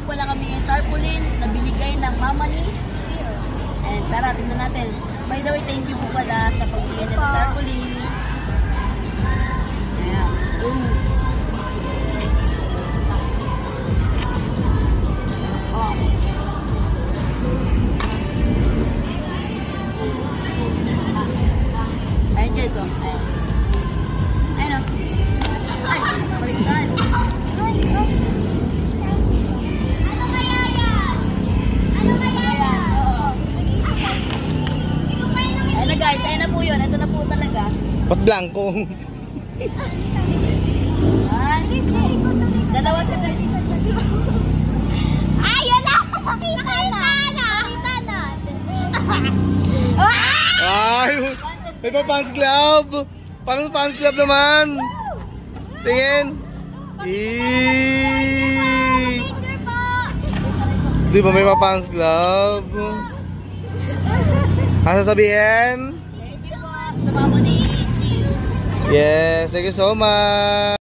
pala kami tarpaulin na binigay ng mama ni Shio. And tara, tingnan natin. By the way, thank you po pala sa pagbigay niya sa tarpaulin. Ayan, let's go. Oh. Ayan guys, oh. Ayan. Ayan, oh. Ay, baliktad. Ano kaya yan? Ano kaya yan? Oo. Ikaw pa yun ang Ayan na guys, ayan na po yun. Ito na po talaga. Ba't blanco? Ayan. Dalawa siya guys. ayun na! Pakita na! Pakita na! Ay! May pa fans club! Parang fans club naman! Tingin! Picture po! Di ba may pa fans club? Ano sasabihin? Thank you po sa mama ni Ichi. Yes, thank you so much!